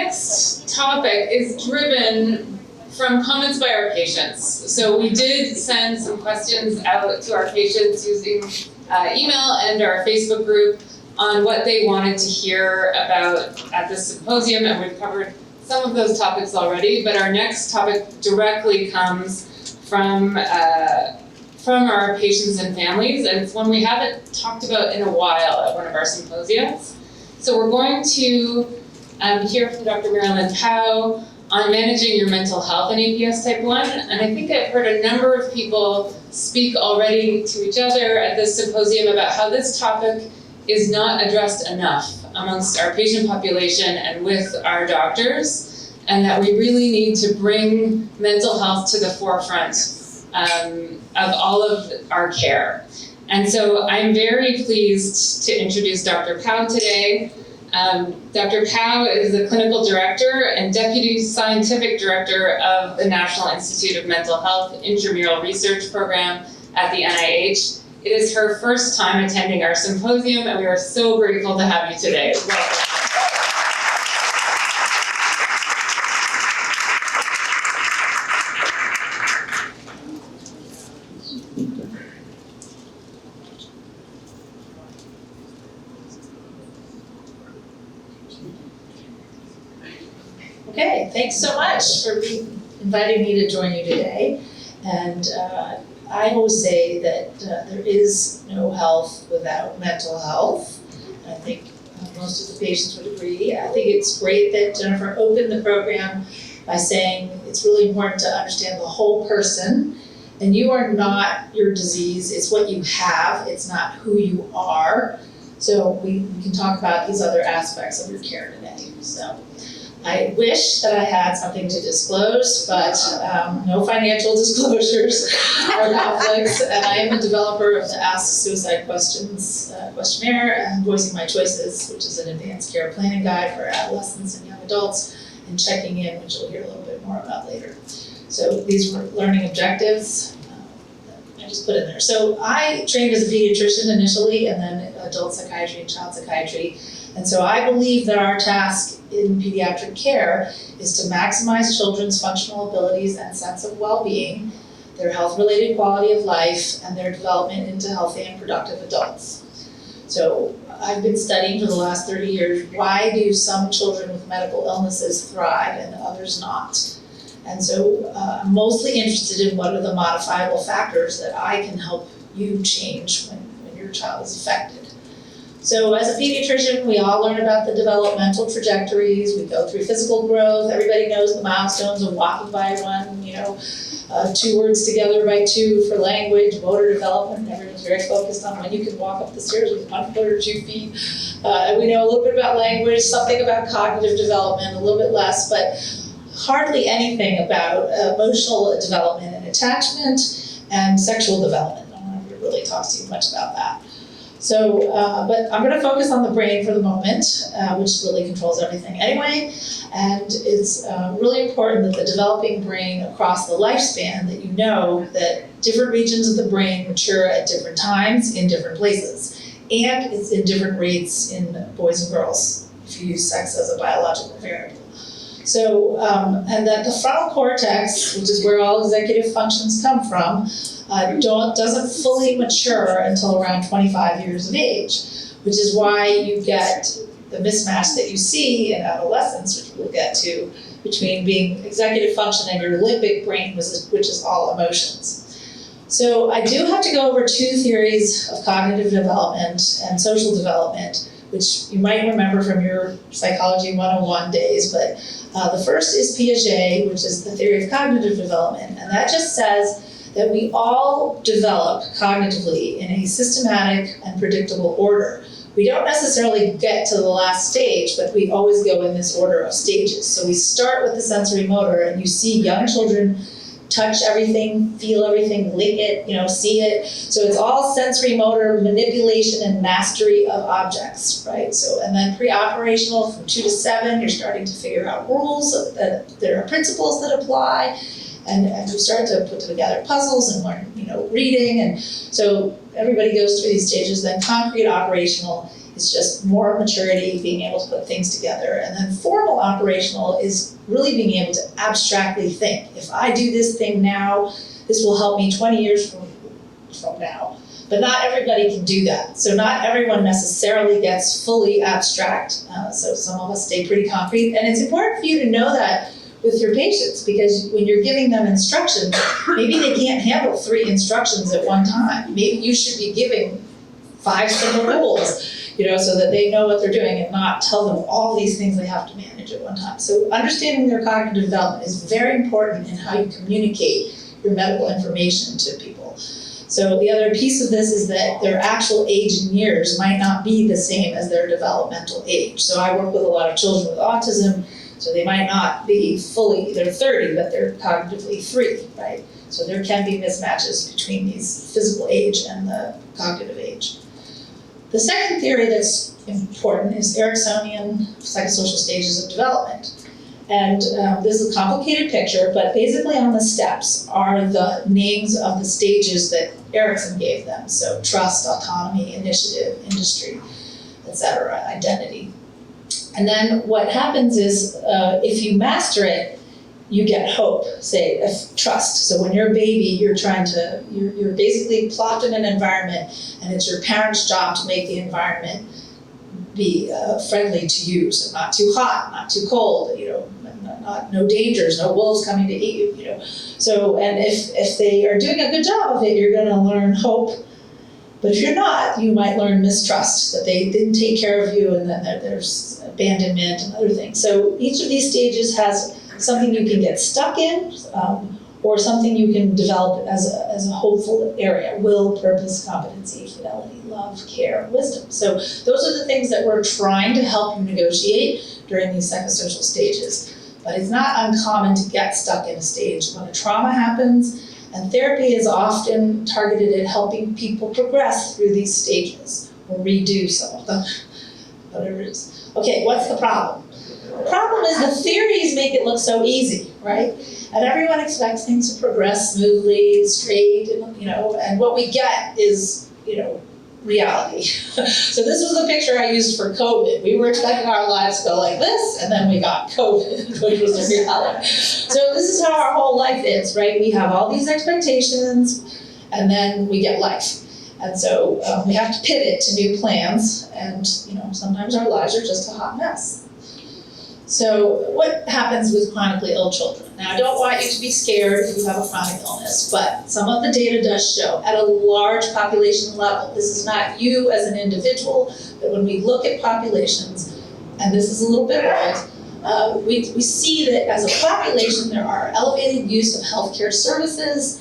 next topic is driven from comments by our patients. So we did send some questions out to our patients using email and our Facebook group on what they wanted to hear about at this symposium, and we've covered some of those topics already, but our next topic directly comes from our patients and families, and it's one we haven't talked about in a while at one of our symposiums. So we're going to hear from Dr. Marilyn Powell on managing your mental health in APS type 1, and I think I've heard a number of people speak already to each other at this symposium about how this topic is not addressed enough amongst our patient population and with our doctors, and that we really need to bring mental health to the forefront of all of our care. And so I'm very pleased to introduce Dr. Powell today. Dr. Powell is the clinical director and deputy scientific director of the National Institute of Mental Health Intramural Research Program at the NIH. It is her first time attending our symposium, and we are so grateful to have you today. Welcome. Okay, thanks so much for inviting me to join you today. And I always say that there is no health without mental health. And I think most of the patients would agree. I think it's great that Jennifer opened the program by saying it's really important to understand the whole person. And you are not your disease, it's what you have, it's not who you are. So we can talk about these other aspects of your care today. So I wish that I had something to disclose, but no financial disclosures or conflicts. And I am a developer of the Ask Suicide Questions questionnaire and Voicing My Choices, which is an advanced care planning guide for adolescents and young adults, and Checking In, which you'll hear a little bit more about later. So these were learning objectives that I just put in there. So I trained as a pediatrician initially, and then adult psychiatry and child psychiatry. And so I believe that our task in pediatric care is to maximize children's functional abilities and sense of well-being, their health-related quality of life, and their development into healthy and productive adults. So I've been studying for the last 30 years, why do some children with medical illnesses thrive and others not? And so I'm mostly interested in what are the modifiable factors that I can help you change when your child is affected. So as a pediatrician, we all learn about the developmental trajectories. We go through physical growth. Everybody knows the milestones of walking by one, 2 words together by 2 for language, motor development. Everyone's very focused on when you can walk up the stairs with 1 foot or 2 feet. And we know a little bit about language, something about cognitive development, a little bit less, but hardly anything about emotional development and attachment and sexual development. I don't know if it really talks too much about that. So, but I'm going to focus on the brain for the moment, which really controls everything anyway. And it's really important that the developing brain across the lifespan, that you know that different regions of the brain mature at different times in different places. And it's in different rates in boys and girls, if you use sex as a biological variable. So, and that the frontal cortex, which is where all executive functions come from, doesn't fully mature until around 25 years of age, which is why you get the mismatch that you see in adolescence, which we'll get to, between being executive function and your limbic brain, which is all emotions. So I do have to go over 2 theories of cognitive development and social development, which you might remember from your Psychology 101 days, but the first is Piaget, which is the theory of cognitive development, and that just says that we all develop cognitively in a systematic and predictable order. We don't necessarily get to the last stage, but we always go in this order of stages. So we start with the sensory motor, and you see young children touch everything, feel everything, lick it, see it. So it's all sensory motor manipulation and mastery of objects, right? So, and then pre-operational from 2 to 7, you're starting to figure out rules, that there are principles that apply. And you start to put together puzzles and learn, reading. And so everybody goes through these stages. Then concrete operational It's just more maturity, being able to put things together. And then formal operational is really being able to abstractly think. If I do this thing now, this will help me 20 years from now. But not everybody can do that. So not everyone necessarily gets fully abstract. So some of us stay pretty concrete. And it's important for you to know that with your patients, because when you're giving them instructions, maybe they can't handle 3 instructions at one time. Maybe you should be giving 5 simple rules, so that they know what they're doing and not tell them all these things they have to manage at one time. So understanding their cognitive development is very important in how you communicate your medical information to people. So the other piece of this is that their actual age in years might not be the same as their developmental age. So I work with a lot of children with autism, so they might not be fully, they're 30, but they're cognitively 3, right? So there can be mismatches between these physical age and the cognitive age. The second theory that's important is Ericksonian psychosocial stages of development. And this is a complicated picture, but basically on the steps are the names of the stages that Erickson gave them. So trust, autonomy, initiative, industry, etc., identity. And then what happens is if you master it, you get hope, say, trust. So when you're a baby, you're basically plopped in an environment, and it's your parents' job to make the environment be friendly to you. So not too hot, not too cold, no dangers, no wolves coming to eat you, So, and if they are doing a good job of it, you're gonna learn hope. But if you're not, you might learn mistrust, that they didn't take care of you, and then there's abandonment and other things. So each of these stages has something you can get stuck in, or something you can develop as a hopeful area: will, purpose, competency, fidelity, love, care, wisdom. So those are the things that we're trying to help you negotiate during these psychosocial stages. But it's not uncommon to get stuck in a stage when a trauma happens, and therapy is often targeted at helping people progress through these stages or redo some of them, whatever it is. Okay, what's the problem? The problem is the theories make it look so easy, right? And everyone expects things to progress smoothly, straight, and what we get is, reality. So this was the picture I used for COVID. We were expecting our lives to go like this, and then we got COVID, which was the reality. So this is how our whole life is, right? We have all these expectations, and then we get life. And so we have to pivot to new plans, and sometimes our lives are just a hot mess. So what happens with chronically ill children? Now, I don't want you to be scared if you have a chronic illness, but some of the data does show at a large population level, this is not you as an individual, but when we look at populations, and this is a little bit old, we see that as a population there are elevated use of healthcare services,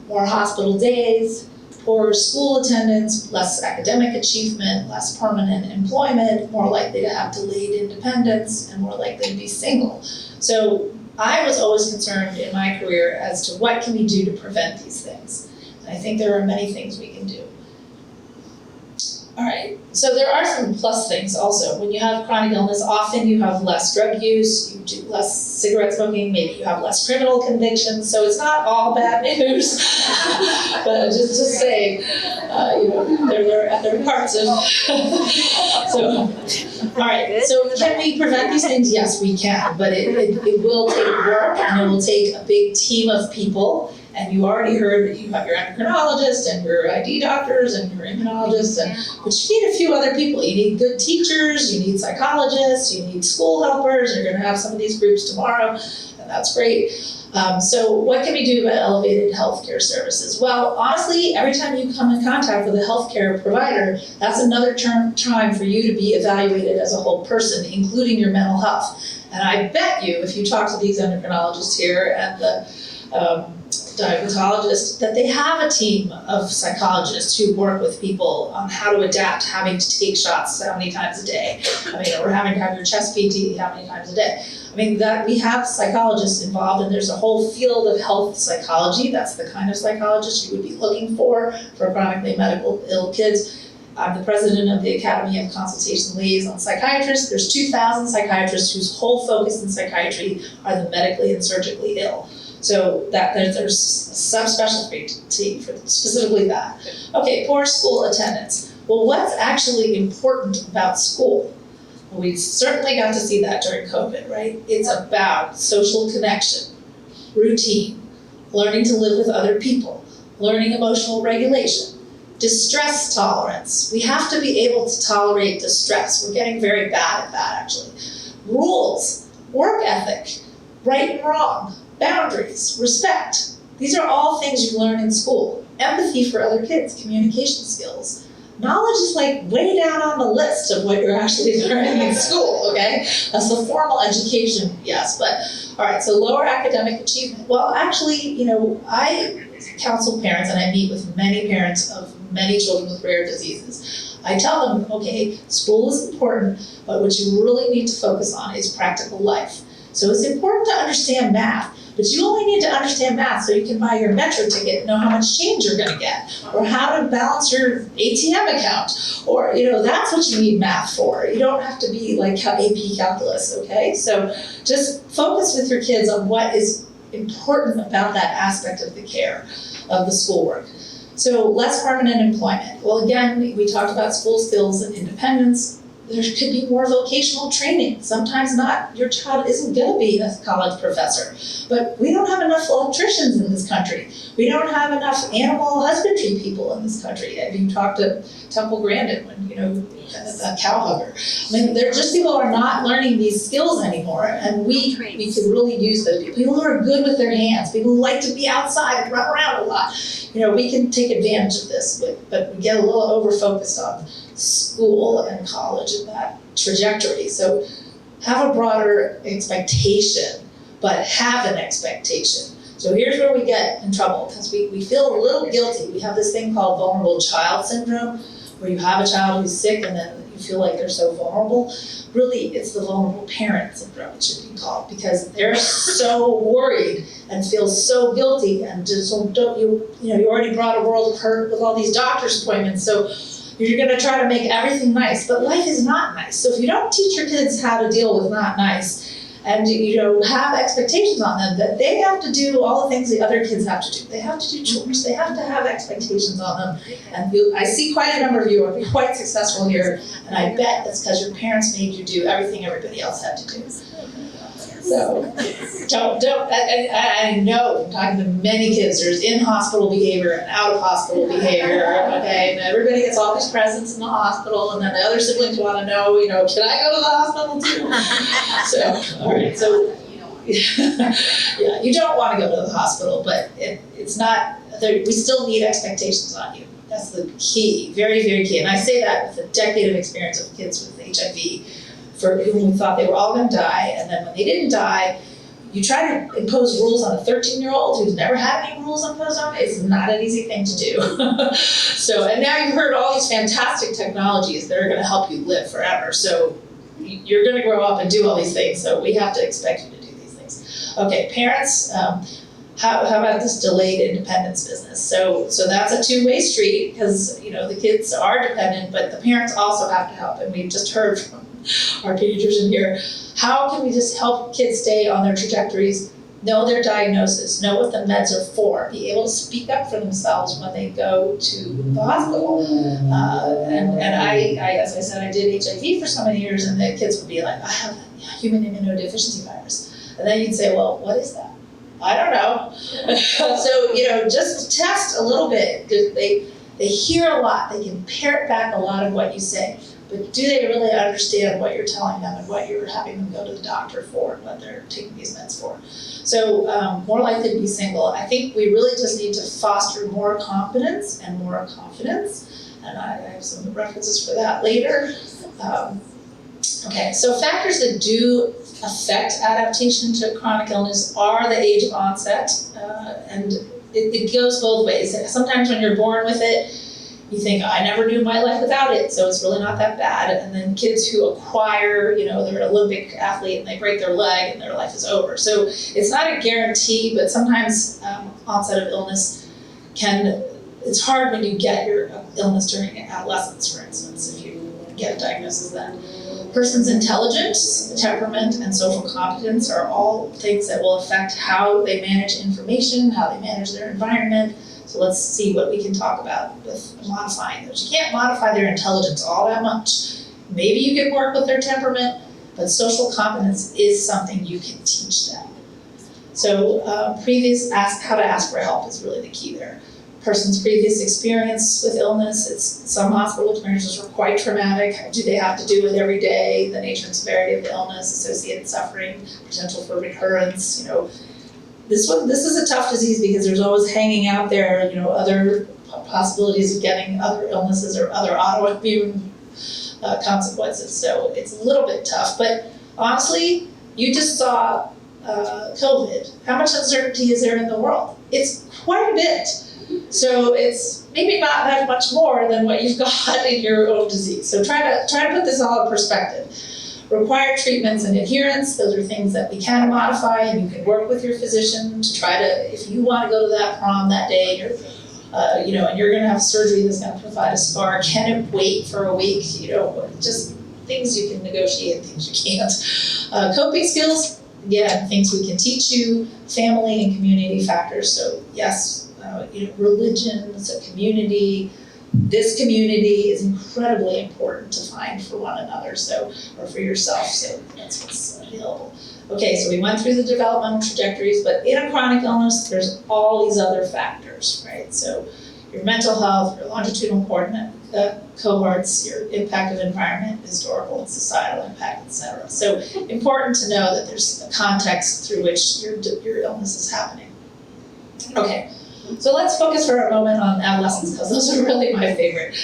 more hospital days, poorer school attendance, less academic achievement, less permanent employment, more likely to have delayed independence, and more likely to be single. So I was always concerned in my career as to what can we do to prevent these things. And I think there are many things we can do. All right, so there are some plus things also. When you have chronic illness, often you have less drug use, you do less cigarette smoking, maybe you have less criminal convictions, so it's not all bad news. But just to say, there are parts of, so, all right, so can we prevent these things? Yes, we can, but it will take work, and it will take a big team of people. And you already heard that you have your endocrinologist and your ID doctors and your immunologists, but you need a few other people. You need good teachers, you need psychologists, you need school helpers. You're going to have some of these groups tomorrow, and that's great. So what can we do about elevated healthcare services? Well, honestly, every time you come in contact with a healthcare provider, that's another time for you to be evaluated as a whole person, including your mental health. And I bet you, if you talk to these endocrinologists here and the diabetologists, that they have a team of psychologists who work with people on how to adapt having to take shots how many times a day, or having to have your chest PT how many times a day. That we have psychologists involved, and there's a whole field of health psychology. That's the kind of psychologist you would be looking for chronically medical ill kids. I'm the president of the Academy of Consultation Liaison Psychiatrists. There's 2,000 psychiatrists whose whole focus in psychiatry are the medically and surgically ill. So that there's a subspecialty for specifically that. Okay, poor school attendance. well, what's actually important about school? Well, we certainly got to see that during COVID, right? It's about social connection, routine, learning to live with other people, learning emotional regulation, distress tolerance. We have to be able to tolerate distress. We're getting very bad at that, actually. Rules, work ethic, right and wrong, boundaries, respect. These are all things you learn in school. Empathy for other kids, communication skills. Knowledge is like way down on the list of what you're actually learning in school, okay? That's the formal education, yes, but all right, so lower academic achievement. Well, actually, I counsel parents and I meet with many parents of many children with rare diseases. I tell them, okay, school is important, but what you really need to focus on is practical life. So it's important to understand math, but you only need to understand math so you can buy your metro ticket and know how much change you're gonna get, or how to balance your ATM account, or that's what you need math for. You don't have to be like AP calculus, okay? So just focus with your kids on what is important about that aspect of the care of the schoolwork. So less permanent employment. Well, again, we talked about school skills and independence. There could be more vocational training. Sometimes your child isn't gonna be a college professor, but we don't have enough electricians in this country. We don't have enough animal husbandry people in this country. If you talk to Temple Grandin, a cow hugger. I mean, people are not learning these skills anymore, and we could really use those people. People who are good with their hands, people who like to be outside and run around a lot. We can take advantage of this, but we get a little over-focused on school and college and that trajectory. So have a broader expectation, but have an expectation. So here's where we get in trouble, because we feel a little guilty. We have this thing called vulnerable child syndrome, where you have a child who's sick and then you feel like they're so vulnerable. Really, it's the vulnerable parent syndrome, it should be called, because they're so worried and feel so guilty, and just you already brought a world of hurt with all these doctor's appointments, so you're gonna try to make everything nice, but life is not nice. So if you don't teach your kids how to deal with not nice, and have expectations on them that they have to do all the things the other kids have to do. They have to do chores. They have to have expectations on them. And I see quite a number of you are quite successful here, and I bet that's because your parents made you do everything everybody else had to do. So I know from talking to many kids, there's in-hospital behavior and out-of-hospital behavior, okay? And everybody gets all these presents in the hospital, and then the other siblings want to know, can I go to the hospital too? So, all right, so, yeah, you don't want to go to the hospital, but it's not, we still need expectations on you. That's the key, very, very key. And I say that with a decade of experience of kids with HIV, for whom we thought they were all going to die, and then when they didn't die, you try to impose rules on a 13-year-old who's never had any rules imposed on it. It's not an easy thing to do. So, and now you've heard all these fantastic technologies that are going to help you live forever. So you're going to grow up and do all these things, so we have to expect you to do these things. Okay, parents, how about this delayed independence business? So that's a two-way street, because the kids are dependent, but the parents also have to help, and we've just heard from our pediatrician here. How can we just help kids stay on their trajectories, know their diagnosis, know what the meds are for, be able to speak up for themselves when they go to the hospital? And I, as I said, I did HIV for so many years, and the kids would be like, I have a human immunodeficiency virus. And then you'd say, well, what is that? I don't know. So, just test a little bit. They hear a lot. They can parrot back a lot of what you say. But do they really understand what you're telling them and what you're having them go to the doctor for and what they're taking these meds for? So more likely to be single. I think we really just need to foster more confidence and more confidence. And I have some references for that later. Okay, so factors that do affect adaptation to chronic illness are the age of onset. And it goes both ways. Sometimes when you're born with it, you think, I never knew my life without it, so it's really not that bad. And then kids who acquire, they're an Olympic athlete and they break their leg and their life is over. So it's not a guarantee, but sometimes onset of illness it's hard when you get your illness during adolescence, for instance, if you get a diagnosis then. Person's intelligence, temperament, and social competence are all things that will affect how they manage information, how they manage their environment. So let's see what we can talk about with modifying those. You can't modify their intelligence all that much. Maybe you can work with their temperament, but social competence is something you can teach them. So how to ask for help is really the key there. Person's previous experience with illness, some hospital experiences were quite traumatic. Do they have to do it every day? The nature and severity of the illness, associated suffering, potential for recurrence, This is a tough disease because there's always hanging out there, other possibilities of getting other illnesses or other autoimmune consequences. So it's a little bit tough, but honestly, you just saw COVID. How much uncertainty is there in the world? It's quite a bit. So it's maybe not that much more than what you've got in your own disease. So try to put this all in perspective. Required treatments and adherence, those are things that we can modify, and you can work with your physician to try to, if you want to go to that prom that day, and you're going to have surgery that's going to provide a scar, can it wait for a week? Just things you can negotiate, things you can't. Coping skills, again, things we can teach you, family and community factors. So yes, religion, so community. This community is incredibly important to find for one another, or for yourself, so that's what's available. Okay, so we went through the developmental trajectories, but in a chronic illness, there's all these other factors, right? So your mental health, your longitudinal coordinate cohorts, your impact of environment, historical and societal impact, etc. So important to know that there's a context through which your illness is happening. Okay. So let's focus for a moment on adolescents, because those are really my favorite.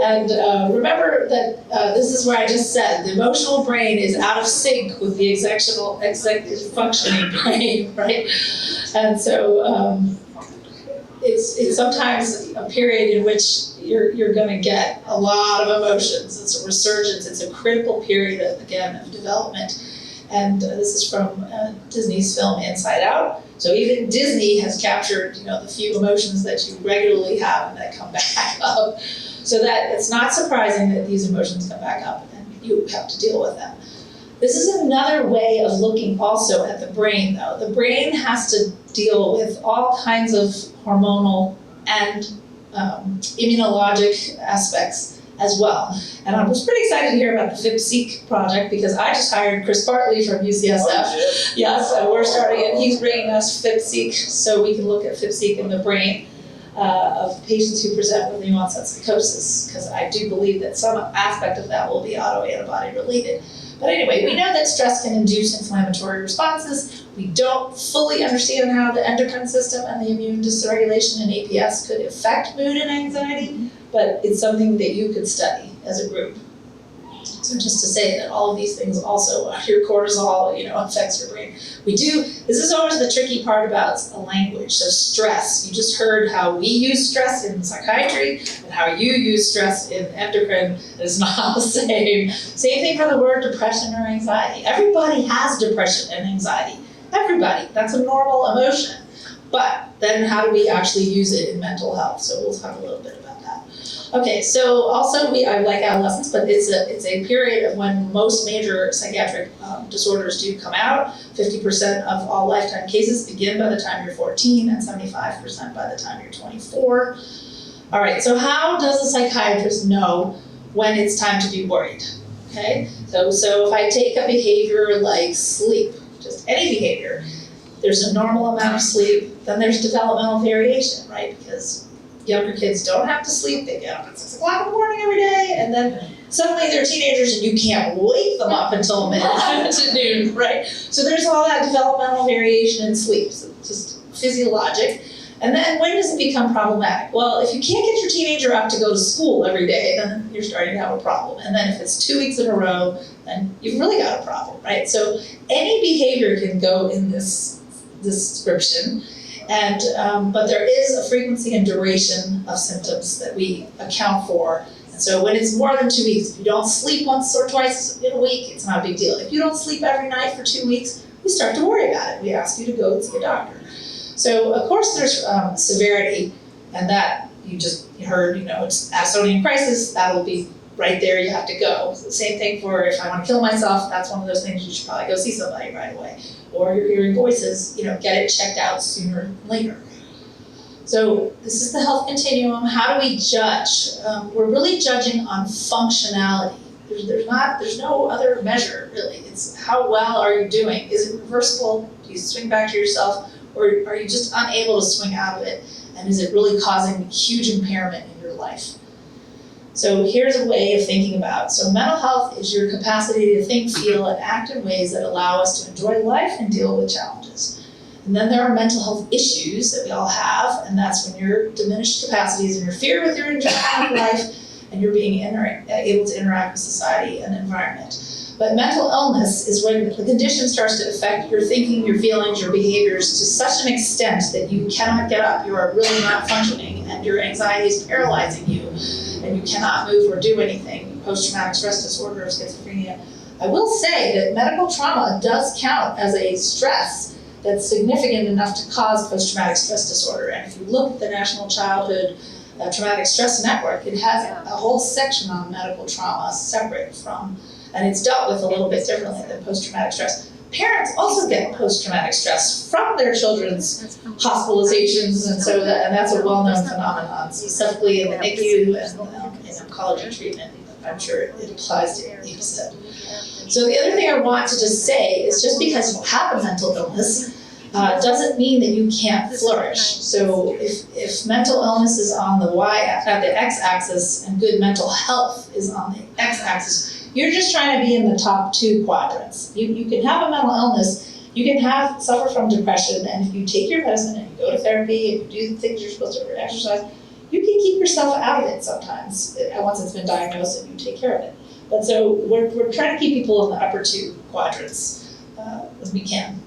And remember that this is where I just said the emotional brain is out of sync with the executive functioning brain, right? And so it's sometimes a period in which you're going to get a lot of emotions. It's a resurgence. It's a critical period of development. And this is from Disney's film Inside Out. So even Disney has captured, the few emotions that you regularly have and that come back up. So that it's not surprising that these emotions come back up and you have to deal with them. This is another way of looking also at the brain, though. The brain has to deal with all kinds of hormonal and immunologic aspects as well. And I was pretty excited to hear about the FIP-Seq project because I just hired Chris Bartley from UCSF. Oh, Yes, and we're starting it. He's bringing us FIP-Seq so we can look at FIP-Seq in the brain of patients who present with new onset psychosis, because I do believe that some aspect of that will be autoantibody related. But anyway, we know that stress can induce inflammatory responses. We don't fully understand how the endocrine system and the immune dysregulation in APS could affect mood and anxiety, but it's something that you could study as a group. So just to say that all of these things also, your cortisol, affects your brain. This is always the tricky part about a language. So stress, you just heard how we use stress in psychiatry and how you use stress in endocrine. It's not the same. Same thing for the word depression or anxiety. Everybody has depression and anxiety. Everybody, that's a normal emotion. But then how do we actually use it in mental health? So we'll talk a little bit about that. Okay, so also I like adolescence, but it's a period of when most major psychiatric disorders do come out. 50% of all lifetime cases begin by the time you're 14 and 75% by the time you're 24. All right, so how does a psychiatrist know when it's time to be worried? Okay, so if I take a behavior like sleep, just any behavior, there's a normal amount of sleep, then there's developmental variation, right? Because younger kids don't have to sleep, they get up at 6 o'clock in the morning every day, and then suddenly they're teenagers and you can't wake them up until midnight to noon, right? So there's all that developmental variation in sleep, so just physiologic. And then when does it become problematic? Well, if you can't get your teenager up to go to school every day, then you're starting to have a problem. And then if it's 2 weeks in a row, then you've really got a problem, right? So any behavior can go in this description. And but there is a frequency and duration of symptoms that we account for. And so when it's more than 2 weeks, if you don't sleep once or twice in a week, it's not a big deal. If you don't sleep every night for 2 weeks, we start to worry about it. We ask you to go see a doctor. So of course there's severity, and that you heard, it's Addisonian crisis, that'll be right there, you have to go. So the same thing for if I want to kill myself, that's one of those things you should probably go see somebody right away. Or you're hearing voices, get it checked out sooner than later. So this is the health continuum. How do we judge? We're really judging on functionality. There's no other measure really. It's how well are you doing? Is it reversible? Do you swing back to yourself? Or are you just unable to swing out of it? And is it really causing huge impairment in your life? So here's a way of thinking about it. So mental health is your capacity to think, feel, and act in ways that allow us to enjoy life and deal with challenges. And then there are mental health issues that we all have, and that's when your diminished capacities interfere with your enjoyment of life and you're being able to interact with society and environment. But mental illness is when the condition starts to affect your thinking, your feelings, your behaviors to such an extent that you cannot get up, you are really not functioning, and your anxiety is paralyzing you, and you cannot move or do anything. Post-traumatic stress disorder, schizophrenia. I will say that medical trauma does count as a stress that's significant enough to cause post-traumatic stress disorder. And if you look at the National Childhood Traumatic Stress Network, it has a whole section on medical trauma separate from, and it's dealt with a little bit differently than post-traumatic stress. Parents also get post-traumatic stress from their children's hospitalizations, and that's a well-known phenomenon, specifically in the NICU and in oncology treatment. I'm sure it applies to APS. So the other thing I want to just say is just because you have a mental illness doesn't mean that you can't flourish. So if mental illness is on the the x-axis and good mental health is on the x-axis, you're just trying to be in the top two quadrants. You can have a mental illness, you can suffer from depression, and if you take your medicine and you go to therapy and you do the things you're supposed to exercise, you can keep yourself out of it sometimes once it's been diagnosed and you take care of it. But so we're trying to keep people in the upper two quadrants as we can.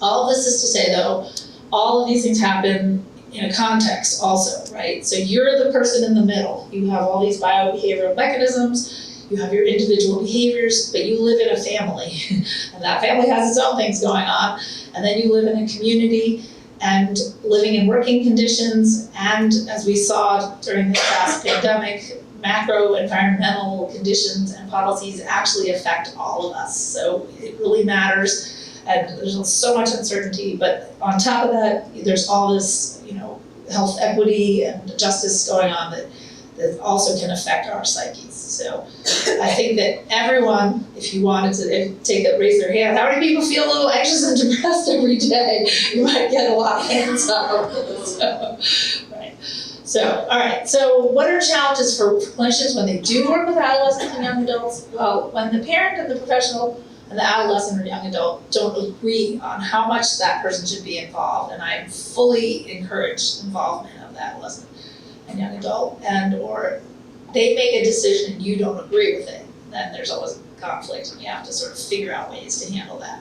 All of this is to say though, all of these things happen in a context also, right? So you're the person in the middle. You have all these biobehavioral mechanisms, you have your individual behaviors, but you live in a family, and that family has its own things going on, and then you live in a community, and living in working conditions, and as we saw during this past pandemic, macro environmental conditions and policies actually affect all of us. So it really matters, and there's so much uncertainty, but on top of that, there's all this, health equity and justice going on that also can affect our psyches. So I think that everyone, if you wanted to raise their hand, how many people feel a little anxious and depressed every day? You might get a lot of hands up. Right. So, all right. So what are challenges for clinicians when they do work with adolescents and young adults? Well, when the parent and the professional and the adolescent or young adult don't agree on how much that person should be involved, and I fully encourage involvement of the adolescent and young adult, or they make a decision and you don't agree with it, then there's always a conflict and you have to sort of figure out ways to handle that.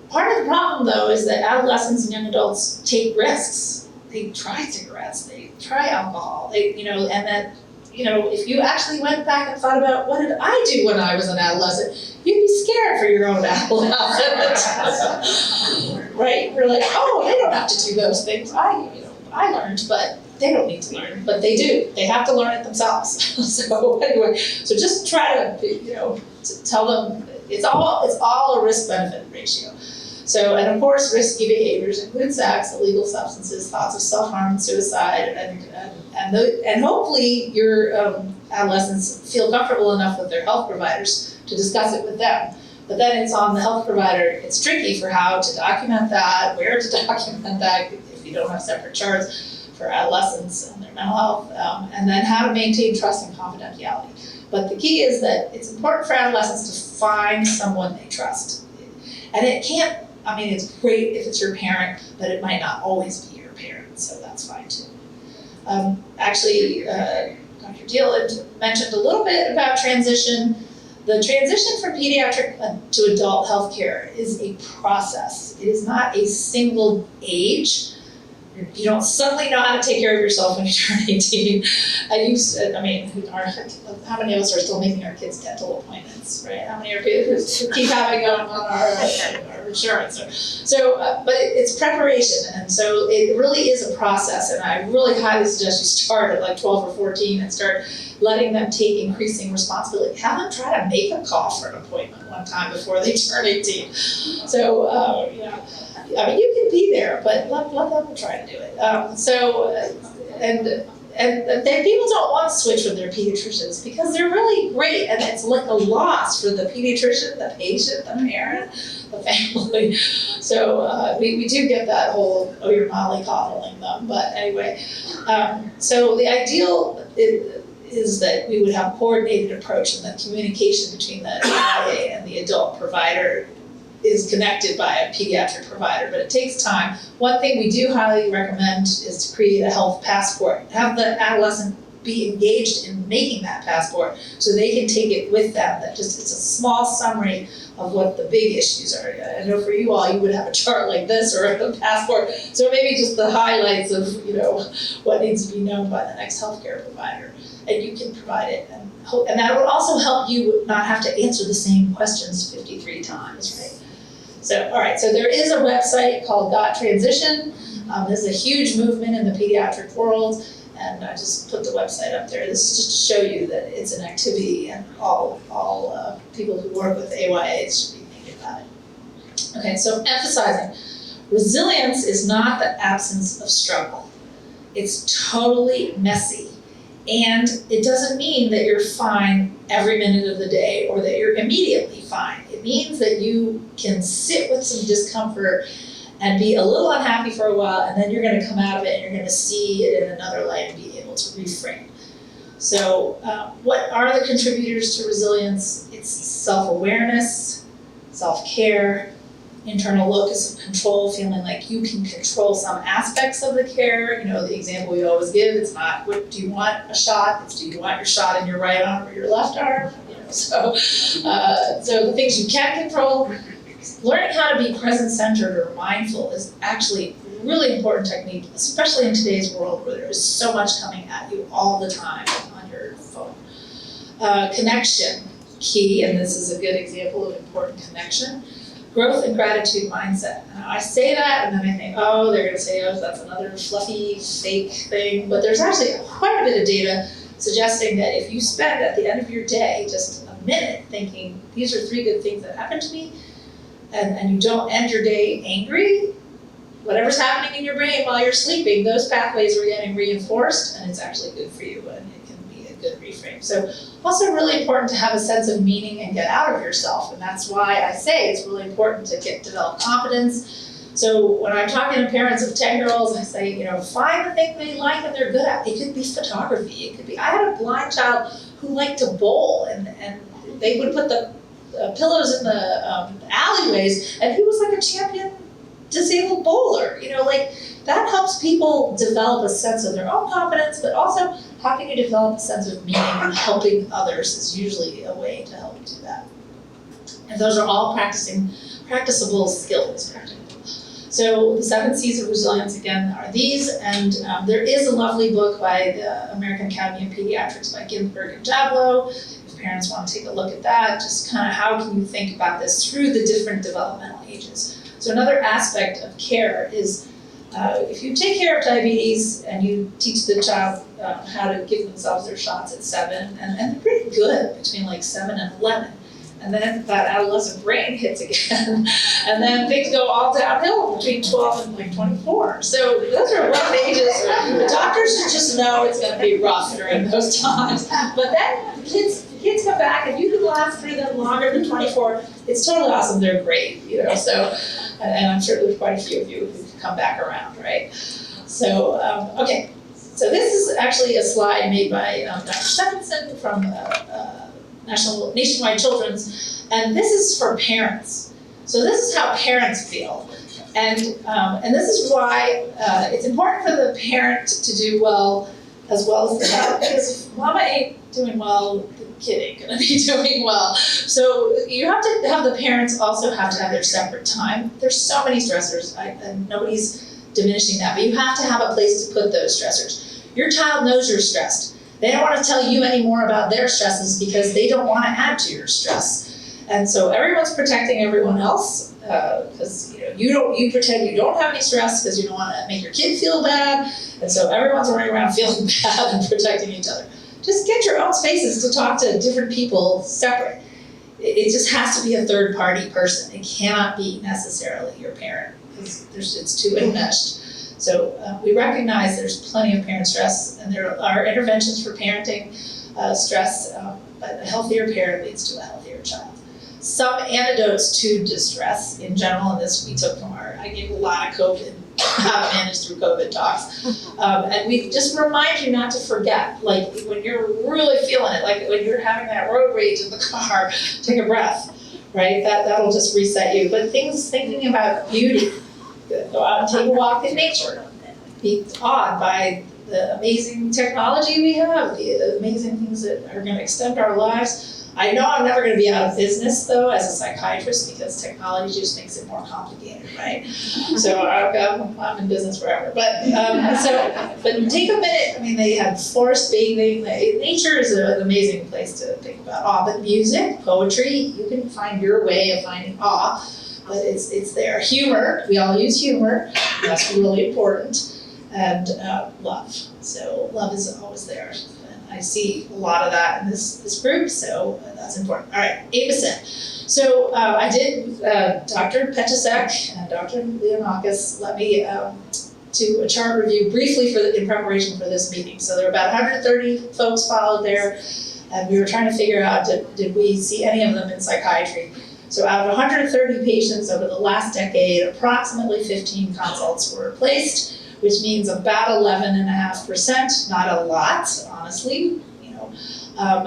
Part of the problem though is that adolescents and young adults take risks. They try cigarettes, they try alcohol, and that, if you actually went back and thought about what did I do when I was an adolescent, you'd be scared for your own adolescent. Right? You're like, oh, they don't have to do those things. I learned, but they don't need to learn, but they do. They have to learn it themselves. So anyway, so just try to, tell them it's all a risk-benefit ratio. So, and of course, risky behaviors include sex, illegal substances, thoughts of self-harm, suicide, and hopefully your adolescents feel comfortable enough with their health providers to discuss it with them. But then it's on the health provider. It's tricky for how to document that, where to document that if you don't have separate charts for adolescents and their mental health, and then how to maintain trust and confidentiality. But the key is that it's important for adolescents to find someone they trust. And it's great if it's your parent, but it might not always be your parent, so that's fine too. Dr. Deal mentioned a little bit about transition. The transition from pediatric to adult healthcare is a process. It is not a single age. You don't suddenly know how to take care of yourself when you turn 18. How many of us are still making our kids' dental appointments, right? How many of us keep having them on our insurance? But it's preparation, and so it really is a process, and I really highly suggest you start at like 12 or 14 and start letting them take increasing responsibility. Have them try to make a call for an appointment one time before they turn 18. So, you can be there, but let them try to do it. And then people don't want to switch with their pediatricians because they're really great, and it's like a loss for the pediatrician, the patient, the parent, the family. So we do get that whole, oh, you're mollycoddling them, but anyway. So the ideal is that we would have a coordinated approach, and the communication between the IA and the adult provider is connected by a pediatric provider, but it takes time. One thing we do highly recommend is to create a health passport. Have the adolescent be engaged in making that passport so they can take it with them. It's a small summary of what the big issues are. I know for you all, you would have a chart like this or a passport. So maybe just the highlights of what needs to be known by the next healthcare provider, and you can provide it. And that would also help you not have to answer the same questions 53 times, right? So, all right, so there is a website called Got Transition. There's a huge movement in the pediatric world, and I just put the website up there. This is just to show you that it's an activity, and all people who work with AYAs should be thinking about it. Okay, so emphasizing, resilience is not the absence of struggle. It's totally messy. And it doesn't mean that you're fine every minute of the day or that you're immediately fine. It means that you can sit with some discomfort and be a little unhappy for a while, and then you're going to come out of it and you're going to see it in another light and be able to reframe. So what are the contributors to resilience? It's self-awareness, self-care, internal locus of control, feeling like you can control some aspects of the care. The example we always give, it's not, what do you want a shot? It's, do you want your shot in your right arm or your left arm? So the things you can control, learning how to be present-centered or mindful is actually a really important technique, especially in today's world where there is so much coming at you all the time on your phone. Connection, key, and this is a good example of important connection. Growth and gratitude mindset. Now, I say that and then I think, oh, they're going to say, oh, that's another fluffy, fake thing. But there's actually quite a bit of data suggesting that if you spend at the end of your day just a minute thinking, these are 3 good things that happened to me, and you don't end your day angry, whatever's happening in your brain while you're sleeping, those pathways are getting reinforced, and it's actually good for you, and it can be a good reframe. So also really important to have a sense of meaning and get out of yourself, and that's why I say it's really important to develop confidence. So when I'm talking to parents of 10-year-olds, I say, find the thing they like and they're good at. It could be photography. It could be, I had a blind child who liked to bowl, and they would put the pillows in the alleyways, and he was like a champion disabled bowler. That helps people develop a sense of their own confidence, but also how can you develop a sense of meaning, and helping others is usually a way to help do that. And those are all practicable skills. So the 7 C's of resilience, again, are these, and there is a lovely book by the American Academy of Pediatrics by Ginsberg and Jablow. If parents want to take a look at that, just kind of how can you think about this through the different developmental ages. So another aspect of care is if you take care of diabetes and you teach the child how to give themselves their shots at 7, and they're pretty good between like 7 and 11. And then that adolescent brain hits again, and then things go all downhill between 12 and like 24. So those are rough ages. The doctors should just know it's going to be rough during those times. But then kids come back, and you can last through them longer than 24. It's totally awesome. They're great, So, and I'm sure there's quite a few of you who've come back around, right? So, okay. So this is actually a slide made by Dr. Stephenson from Nationwide Children's, and this is for parents. So this is how parents feel, and this is why it's important for the parent to do well as the child, because if mama ain't doing well, the kid ain't gonna be doing well. So you have to have the parents also have to have their separate time. There's so many stressors, and nobody's diminishing that, but you have to have a place to put those stressors. Your child knows you're stressed. They don't want to tell you any more about their stresses because they don't want to add to your stress. And so everyone's protecting everyone else because you pretend you don't have any stress because you don't want to make your kid feel bad. And so everyone's running around feeling bad and protecting each other. Just get your own spaces to talk to different people separate. It just has to be a third-party person. It cannot be necessarily your parent. because it's too enmeshed. So we recognize there's plenty of parent stress, and there are interventions for parenting stress, but a healthier parent leads to a healthier child. Some antidotes to distress in general, and this we took from I gave a lot of COVID, how to manage through COVID talks. And we just remind you not to forget, like when you're really feeling it, like when you're having that road rage in the car, take a breath, right? That'll just reset you. But thinking about beauty, go out and take a walk in nature. Be awed by the amazing technology we have, the amazing things that are going to extend our lives. I know I'm never going to be out of business though as a psychiatrist because technology just makes it more complicated, right? So I'm in business forever. But take a minute. I mean, they have forest bathing. Nature is an amazing place to think about awe. But music, poetry, you can find your way of finding awe. But it's there. Humor, we all use humor. That's really important. And love. So love is always there. And I see a lot of that in this group, so that's important. All right, APS. So I did, Dr. Petasek and Dr. Leonakis let me do a chart review briefly in preparation for this meeting. So there were about 130 folks followed there, and we were trying to figure out, did we see any of them in psychiatry? So out of 130 patients over the last decade, approximately 15 consults were placed, which means about 11.5%, not a lot, honestly,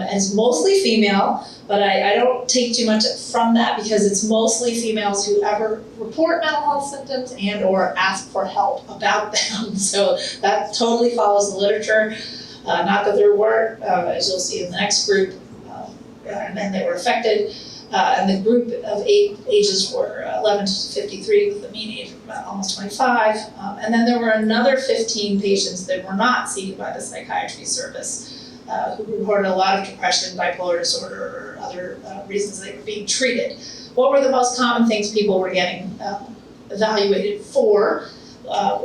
it's mostly female, but I don't take too much from that because it's mostly females who ever report mental health symptoms and or ask for help about them. So that totally follows the literature. Not that there weren't, as you'll see in the next group, men that were affected. And the group of ages were 11 to 53 with a mean age of about almost 25. And then there were another 15 patients that were not seen by the psychiatry service who reported a lot of depression, bipolar disorder, or other reasons they were being treated. What were the most common things people were getting evaluated for?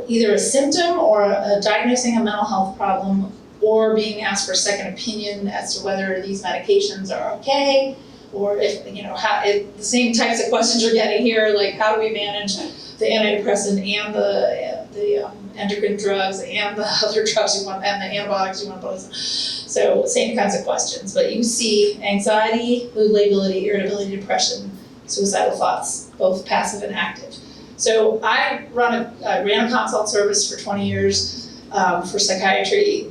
Either a symptom or diagnosing a mental health problem, or being asked for a second opinion as to whether these medications are okay, or if, the same types of questions you're getting here, like how do we manage the antidepressant and the endocrine drugs and the other drugs you want, and the antibiotics you want to put. So same kinds of questions, but you see anxiety, mood lability, irritability, depression, suicidal thoughts, both passive and active. So I ran a consult service for 20 years for psychiatry.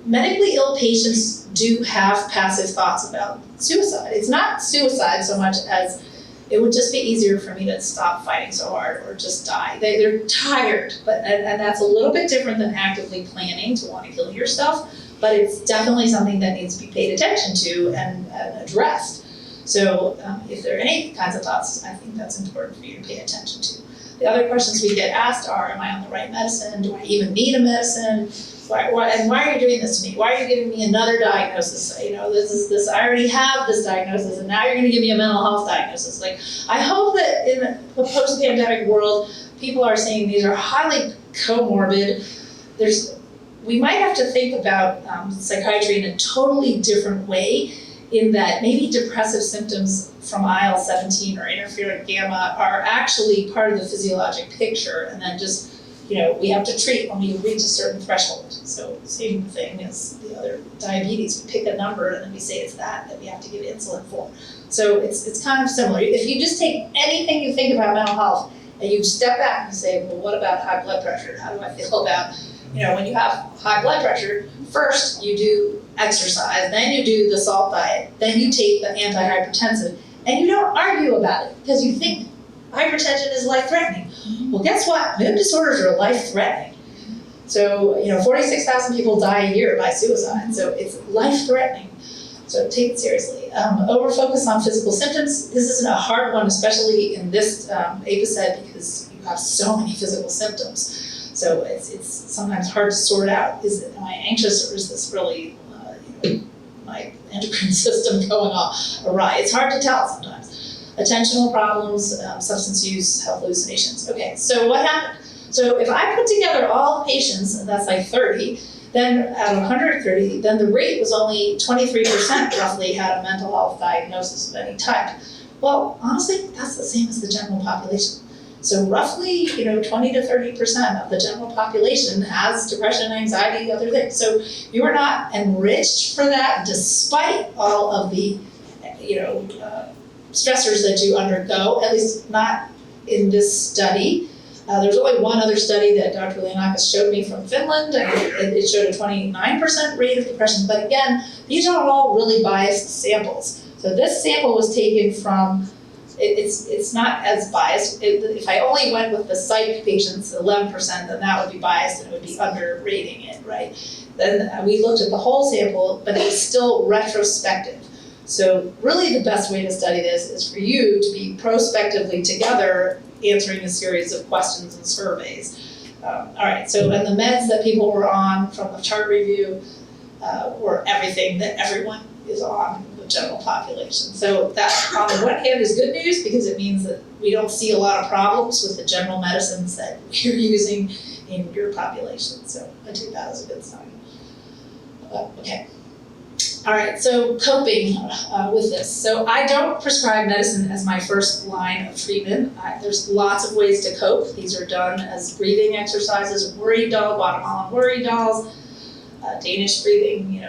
Medically ill patients do have passive thoughts about suicide. It's not suicide so much as it would just be easier for me to stop fighting so hard or just die. They're tired, and that's a little bit different than actively planning to want to kill yourself, but it's definitely something that needs to be paid attention to and addressed. So if there are any kinds of thoughts, I think that's important for you to pay attention to. The other questions we get asked are, am I on the right medicine? Do I even need a medicine? Why are you doing this to me? Why are you giving me another diagnosis? I already have this diagnosis, and now you're going to give me a mental health diagnosis. Like, I hope that in the post-pandemic world, people are saying these are highly comorbid. We might have to think about psychiatry in a totally different way, in that maybe depressive symptoms from IL-17 or interferon gamma are actually part of the physiologic picture, and then just we have to treat when we reach a certain threshold. So same thing as the other diabetes. We pick a number and then we say it's that we have to give insulin for. So it's kind of similar. If you just take anything you think about mental health and you step back and say, well, what about high blood pressure? How do I feel about, when you have high blood pressure, first you do exercise, then you do the salt diet, then you take the antihypertensive, and you don't argue about it because you think hypertension is life-threatening. Well, guess what? Mood disorders are life-threatening. So, 46,000 people die a year by suicide, so it's life-threatening. So take it seriously. Over-focus on physical symptoms. This isn't a hard one, especially in this APS because you have so many physical symptoms. So it's sometimes hard to sort out. Am I anxious, or is this really my endocrine system going awry? It's hard to tell sometimes. Attentional problems, substance use, health hallucinations. Okay, so what happened? So if I put together all the patients, and that's like 30, then out of 130, then the rate was only 23% roughly had a mental health diagnosis of any type. Well, honestly, that's the same as the general population. So roughly, 20 to 30% of the general population has depression, anxiety, other things. So you are not enriched for that despite all of the, stressors that you undergo, at least not in this study. There's only one other study that Dr. Leonakis showed me from Finland, and it showed a 29% rate of depression. But again, these are all really biased samples. So this sample was taken from, it's not as biased. If I only went with the psych patients, 11%, then that would be biased and it would be underrating it, right? Then we looked at the whole sample, but it was still retrospective. So really the best way to study this is for you to be prospectively together answering a series of questions and surveys. All right, so and the meds that people were on from the chart review were everything that everyone is on the general population. So that on the one hand is good news because it means that we don't see a lot of problems with the general medicines that you're using in your population. So I think that is a good sign. Okay. All right, so coping with this. So I don't prescribe medicine as my first line of treatment. There's lots of ways to cope. These are done as breathing exercises, worry doll, Guatemalan worry dolls, Danish breathing,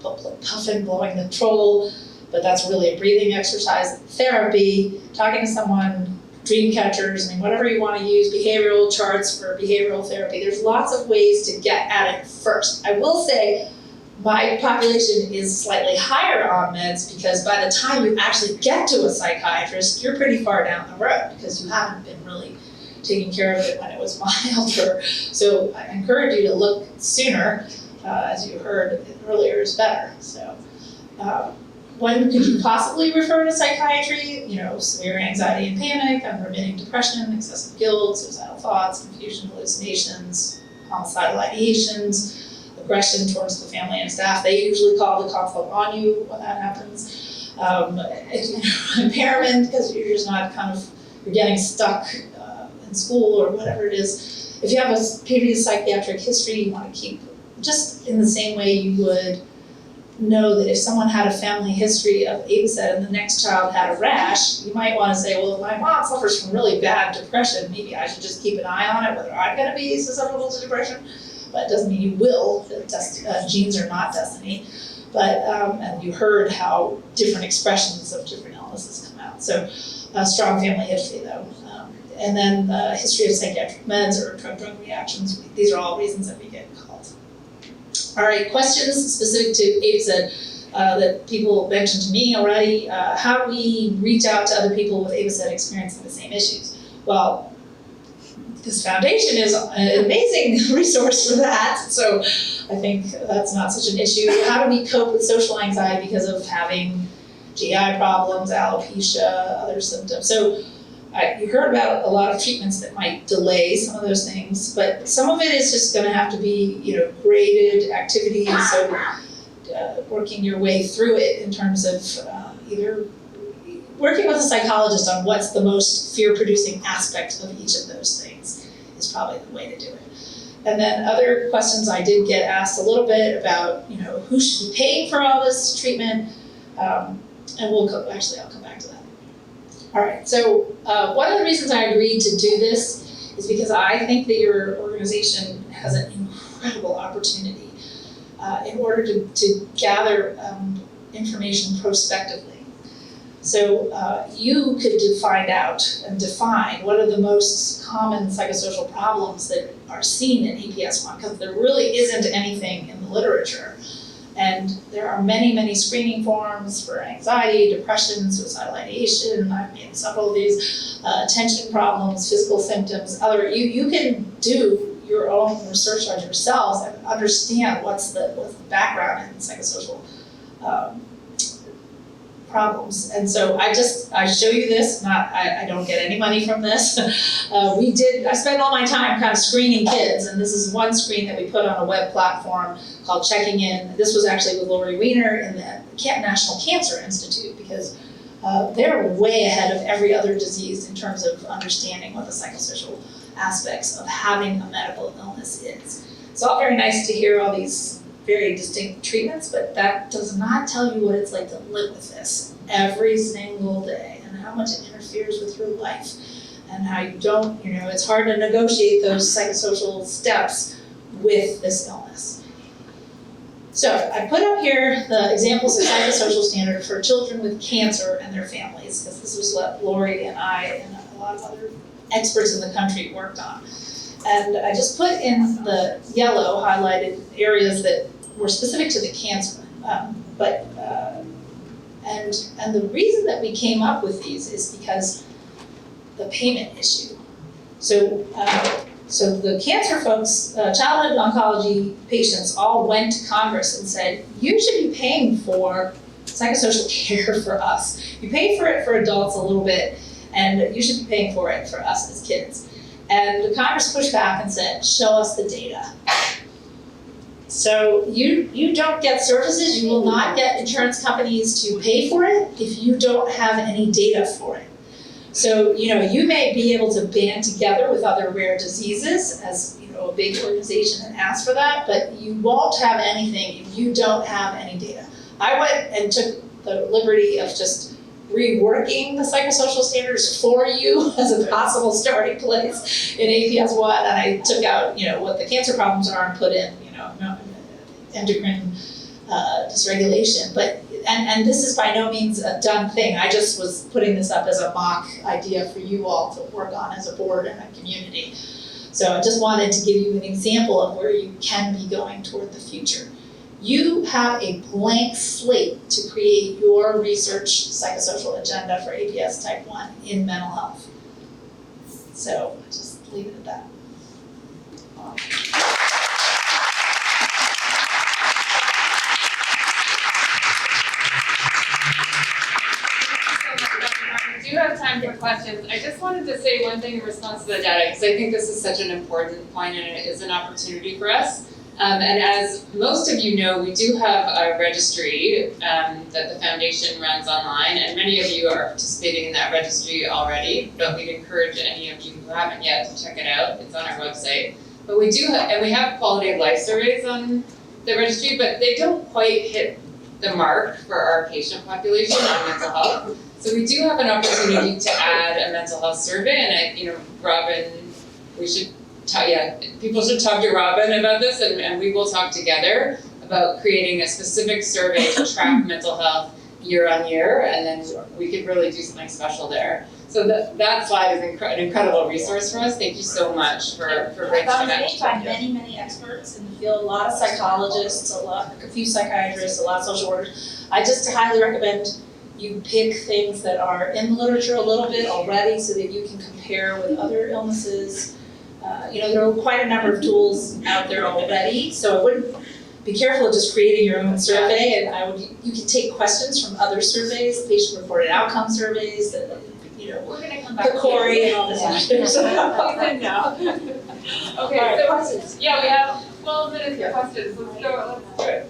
puffing, blowing the troll, but that's really a breathing exercise. Therapy, talking to someone, dream catchers, whatever you want to use, behavioral charts for behavioral therapy. There's lots of ways to get at it first. I will say, my population is slightly higher on meds because by the time you actually get to a psychiatrist, you're pretty far down the road because you haven't been really taking care of it when it was milder. So I encourage you to look sooner, as you heard earlier is better. So when could you possibly refer to psychiatry? Severe anxiety and panic, unremitting depression, excessive guilt, suicidal thoughts, confusion, hallucinations, homicidal ideations, aggression towards the family and staff. They usually call the consult on you when that happens. Impairment, because you're just not you're getting stuck in school or whatever it is. If you have a previous psychiatric history, you want to keep, just in the same way you would know that if someone had a family history of APS and the next child had a rash, you might want to say, well, if my mom suffers from really bad depression, maybe I should just keep an eye on it, whether I'm going to be susceptible to depression. But it doesn't mean you will. Genes are not destiny. But and you heard how different expressions of different illnesses come out. So a strong family history, though. And then history of psychiatric meds or drug-drug reactions. These are all reasons that we get called. All right, questions specific to APS that people mentioned to me already. How do we reach out to other people with APS experiencing the same issues? Well, this foundation is an amazing resource for that, so I think that's not such an issue. How do we cope with social anxiety because of having GI problems, alopecia, other symptoms? So you heard about a lot of treatments that might delay some of those things, but some of it is just going to have to be, graded activities, so working your way through it in terms of either working with a psychologist on what's the most fear-producing aspect of each of those things is probably the way to do it. And then other questions I did get asked a little bit about, who should be paying for all this treatment, and I'll come back to that. All right, so one of the reasons I agreed to do this is because I think that your organization has an incredible opportunity in order to gather information prospectively. So you could find out and define what are the most common psychosocial problems that are seen in APS-1, because there really isn't anything in the literature. And there are many, many screening forms for anxiety, depression, suicidal ideation. I've made several of these, attention problems, physical symptoms, you can do your own research on yourselves and understand what's the background in psychosocial problems. And so I show you this, I don't get any money from this. I spent all my time kind of screening kids, and this is one screen that we put on a web platform called Checking In. This was actually with Lori Weiner in the National Cancer Institute, because they're way ahead of every other disease in terms of understanding what the psychosocial aspects of having a medical illness is. It's all very nice to hear all these very distinct treatments, but that does not tell you what it's like to live with this every single day and how much it interferes with your life. and how you don't, it's hard to negotiate those psychosocial steps with this illness. So I put up here the examples of psychosocial standards for children with cancer and their families, because this was what Lori and I and a lot of other experts in the country worked on. And I just put in the yellow highlighted areas that were specific to the cancer. And the reason that we came up with these is because the payment issue. So the cancer folks, childhood oncology patients all went to Congress and said, you should be paying for psychosocial care for us. You pay for it for adults a little bit, and you should be paying for it for us as kids. And the Congress pushed back and said, show us the data. So you don't get services, you will not get insurance companies to pay for it if you don't have any data for it. So, you may be able to band together with other rare diseases as, a big organization and ask for that, but you won't have anything if you don't have any data. I went and took the liberty of just reworking the psychosocial standards for you as a possible starting place in APS 1, and I took out, what the cancer problems are and put in, endocrine dysregulation. But and this is by no means a done thing. I just was putting this up as a mock idea for you all to work on as a board and a community. So I just wanted to give you an example of where you can be going toward the future. You have a blank slate to create your research psychosocial agenda for APS type 1 in mental health. So just leave it at that. We do have time for questions. I just wanted to say one thing in response to the data, because I think this is such an important point and it is an opportunity for us. And as most of you know, we do have a registry that the foundation runs online, and many of you are participating in that registry already, but we'd encourage any of you who haven't yet to check it out. It's on our website. But we do, and we have quality of life surveys on the registry, but they don't quite hit the mark for our patient population on mental health. So we do have an opportunity to add a mental health survey, and Robin, people should talk to Robin about this, and we will talk together about creating a specific survey to track mental health year on year, and then we could really do something special there. So that slide is an incredible resource for us. Thank you so much for bringing that. By many experts in the field, a lot of psychologists, a few psychiatrists, a lot of social workers. I just highly recommend you pick things that are in the literature a little bit already so that you can compare with other illnesses. There are quite a number of tools out there already, so I wouldn't be careful of just creating your own survey, and you can take questions from other surveys, patient-reported outcome surveys, We're gonna come back the Corey and all this stuff. No. Okay, All right, so questions? yeah, we have 12 minutes for questions. Let's do it.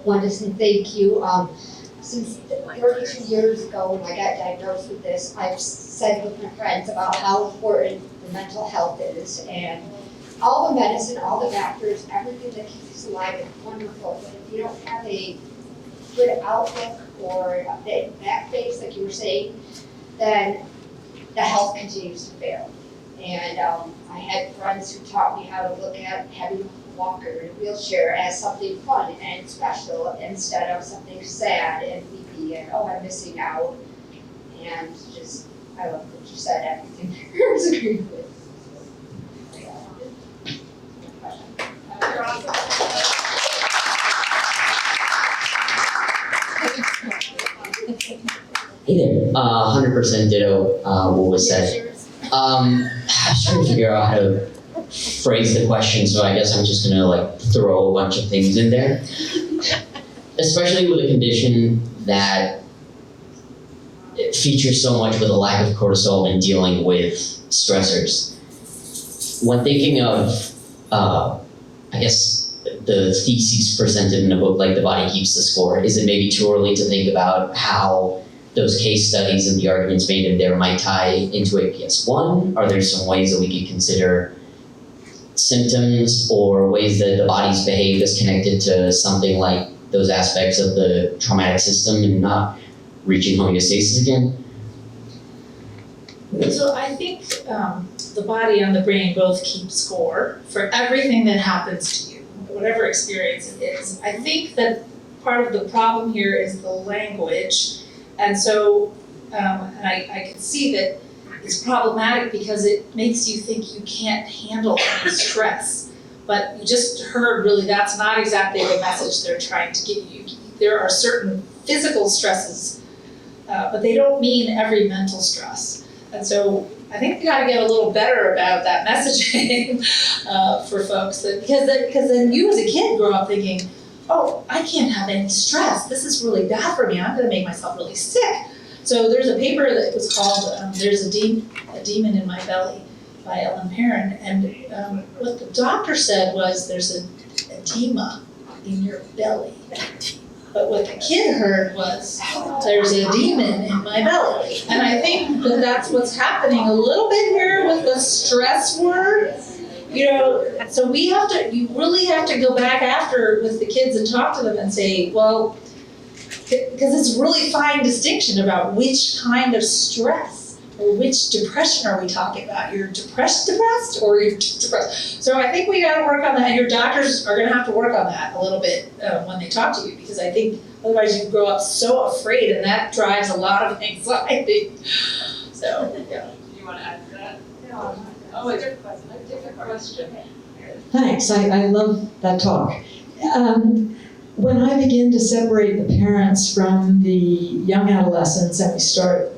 Want to say thank you. Since 32 years ago when I got diagnosed with this, I've said with my friends about how important the mental health is, and all the medicine, all the doctors, everything that keeps us alive is wonderful, but if you don't have a good outlook or that phase, like you were saying, then the health continues to fail. And I had friends who taught me how to look at having a walker and a wheelchair as something fun and special instead of something sad and weepy and I'm missing out. And just, I love what you said, everything I was agreeing with. Hey there, 100% ditto what was said. I was trying to figure out how to phrase the question, so I guess I'm just gonna throw a bunch of things in there. Especially with a condition that it features so much with a lack of cortisol and dealing with stressors. When thinking of, I guess, the theses presented in a book like The Body Keeps the Score, is it maybe too early to think about how those case studies and the arguments made in there might tie into APS 1? Are there some ways that we could consider symptoms or ways that the body's behaved as connected to something like those aspects of the traumatic system and not reaching homeostasis again? So I think the body and the brain both keep score for everything that happens to you, whatever experience it is. I think that part of the problem here is the language. And so, and I can see that it's problematic because it makes you think you can't handle any stress. But you just heard really that's not exactly the message they're trying to give you. There are certain physical stresses, but they don't mean every mental stress. And so I think we gotta get a little better about that messaging for folks, because then you as a kid grow up thinking, oh, I can't have any stress. This is really bad for me. I'm gonna make myself really sick. So there's a paper that was called There's a Demon in My Belly by Ellen Perrin. And what the doctor said was there's an edema in your belly. But what the kid heard was, there's a demon in my belly. And I think that that's what's happening a little bit here with the stress word. You know, so you really have to go back after with the kids and talk to them and say, well, because it's really fine distinction about which kind of stress or which depression are we talking about? You're depressed or you're depressed? So I think we gotta work on that, and your doctors are gonna have to work on that a little bit when they talk to you, because I think otherwise you grow up so afraid, and that drives a lot of anxiety. So, yeah. Do you want to add to that? Oh, a different question. Thanks, I love that talk. When I begin to separate the parents from the young adolescents and we start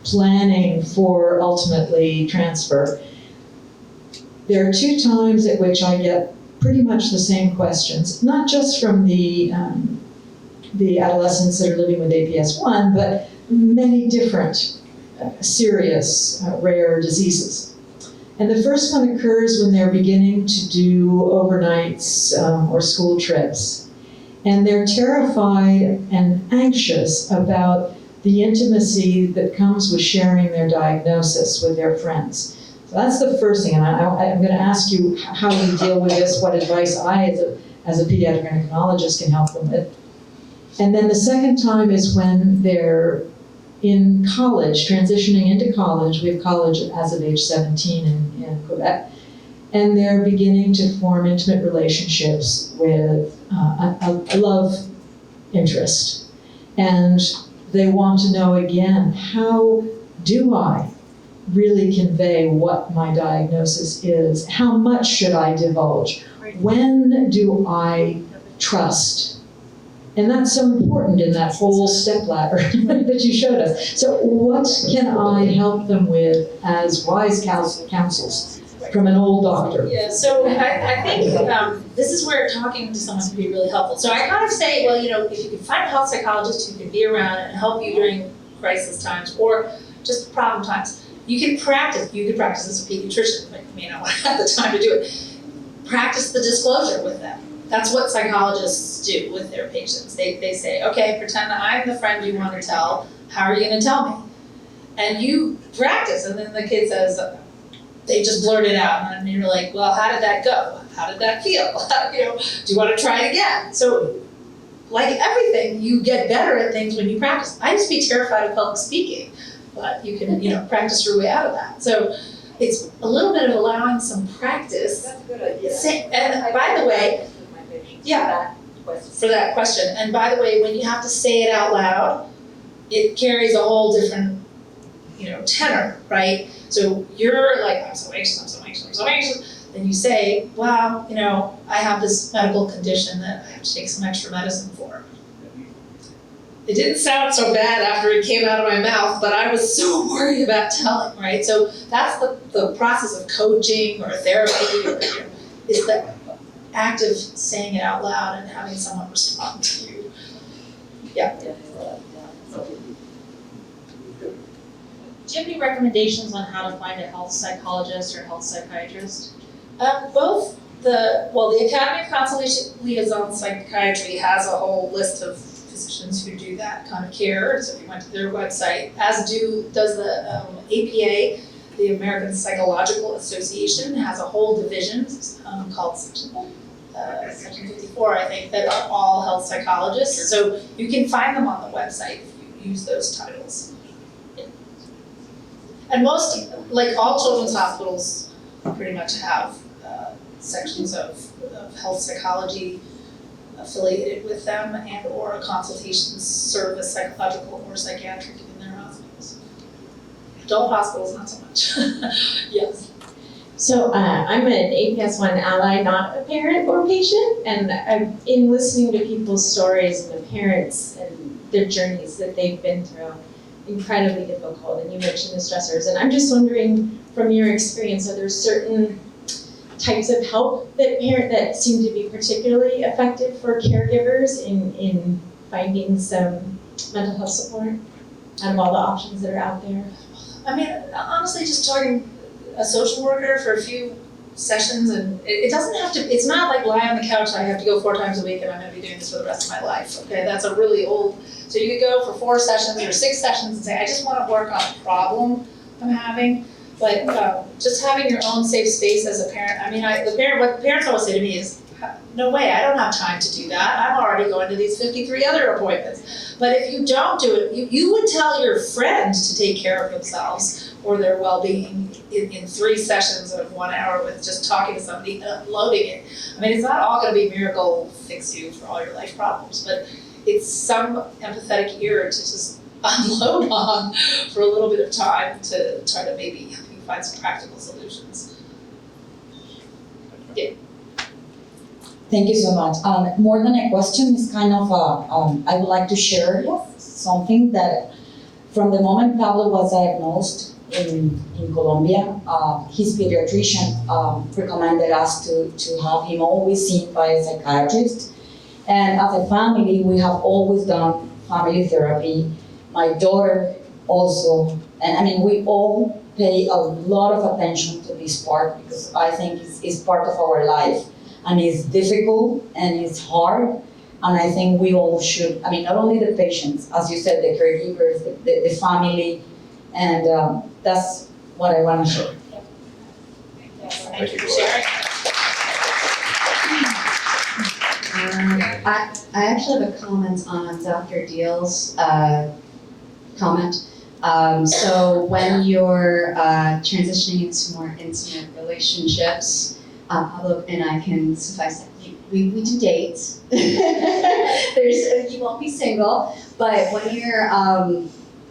planning for ultimately transfer, there are 2 times at which I get pretty much the same questions, not just from the adolescents that are living with APS 1, but many different serious rare diseases. And the first one occurs when they're beginning to do overnights or school trips. And they're terrified and anxious about the intimacy that comes with sharing their diagnosis with their friends. So that's the first thing, and I'm going to ask you how you deal with this, what advice I, as a pediatric endocrinologist, can help them with. And then the second time is when they're in college, transitioning into college. We have college as of age 17 in Quebec. And they're beginning to form intimate relationships with a love interest. And they want to know again, how do I really convey what my diagnosis is? How much should I divulge? When do I trust? And that's so important in that whole step ladder that you showed us. So what can I help them with as wise counsels from an old doctor? Yeah, so I think this is where talking to someone can be really helpful. So I kind of say, well, you know, if you can find a health psychologist who can be around and help you during crisis times or just problem times, you can practice. You can practice as a pediatrician, but you may not want to have the time to do it. Practice the disclosure with them. That's what psychologists do with their patients. They say, okay, pretend that I'm the friend you want to tell. How are you going to tell me? And you practice, and then the kid says, they just blurt it out, and you're like, well, how did that go? How did that feel? You know, do you want to try it again? So, like everything, you get better at things when you practice. I used to be terrified of public speaking, but you can, practice your way out of that. So, it's a little bit of allowing some practice. That's a good idea. And by the way, yeah, for that question. And by the way, when you have to say it out loud, it carries a whole different, tenor, right? So you're like, I'm so anxious, I'm so anxious, I'm so anxious. Then you say, wow, I have this medical condition that I have to take some extra medicine for. It didn't sound so bad after it came out of my mouth, but I was so worried about telling, right? So that's the process of coaching or therapy, is the act of saying it out loud and having someone respond to you. Yeah. Do you have any recommendations on how to find a health psychologist or health psychiatrist? Both the Academy of Consultation Liaison Psychiatry has a whole list of physicians who do that kind of care. So if you went to their website, does the APA, the American Psychological Association, has a whole division called Section 54, I think, that are all health psychologists. So you can find them on the website if you use those titles. And most, like all children's hospitals pretty much have sections of health psychology affiliated with them and or a consultation service, psychological or psychiatric in their hospitals. Adult hospitals, not so much. Yes. So I'm an APS 1 ally, not a parent or patient, and in listening to people's stories and the parents and their journeys that they've been through, incredibly difficult, and you mentioned the stressors, and I'm just wondering from your experience, are there certain types of help that seem to be particularly effective for caregivers in finding some mental health support out of all the options that are out there? I mean, honestly, just talking a social worker for a few sessions, and it doesn't have to, it's not like lie on the couch, I have to go 4 times a week and I'm gonna be doing this for the rest of my life, okay? That's a really old, so you could go for 4 sessions or 6 sessions and say, I just wanna work on a problem I'm having. But just having your own safe space as a parent, I mean, what parents always say to me is, no way, I don't have time to do that. I'm already going to these 53 other appointments. But if you don't do it, you would tell your friend to take care of themselves or their well-being in 3 sessions of 1 hour with just talking to somebody and uploading it. I mean, it's not all gonna be miracle fix you for all your life problems, but it's some empathetic ear to just unload on for a little bit of time to try to maybe help you find some practical solutions. Yeah. Thank you so much. More than a question, it's kind of I would like to share something that from the moment Pablo was diagnosed in Colombia, his pediatrician recommended us to have him always seen by a psychiatrist. And as a family, we have always done family therapy. My daughter also, and I mean, we all pay a lot of attention to this part because I think it's part of our life. And it's difficult and it's hard, and I think we all should, I mean, not only the patients, as you said, the caregivers, the family, and that's what I want to share. Thank you for sharing. I actually have a comment on Dr. Deal's comment. So when you're transitioning into more intimate relationships, Pablo and I can suffice that we do date. You won't be single, but when you're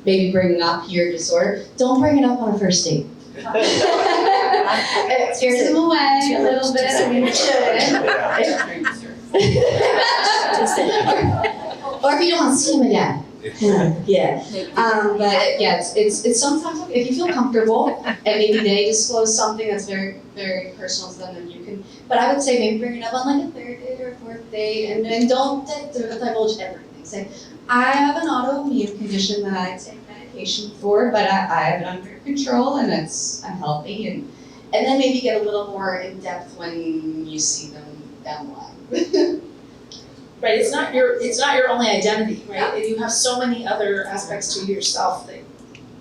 maybe bringing up your disorder, don't bring it up on a first date. It scares them away a little bit. I mean, it should. Or if you don't want to see him again. Yeah. But yeah, it's sometimes if you feel comfortable and maybe they disclose something that's very, very personal to them, then you can. But I would say maybe bring it up on like a 3rd date or a 4th date, and then don't divulge everything. Say, I have an autoimmune condition that I take medication for, but I have it under control and I'm healthy, and then maybe get a little more in depth when you see them down the line. Right, it's not your only identity, right? You have so many other aspects to yourself that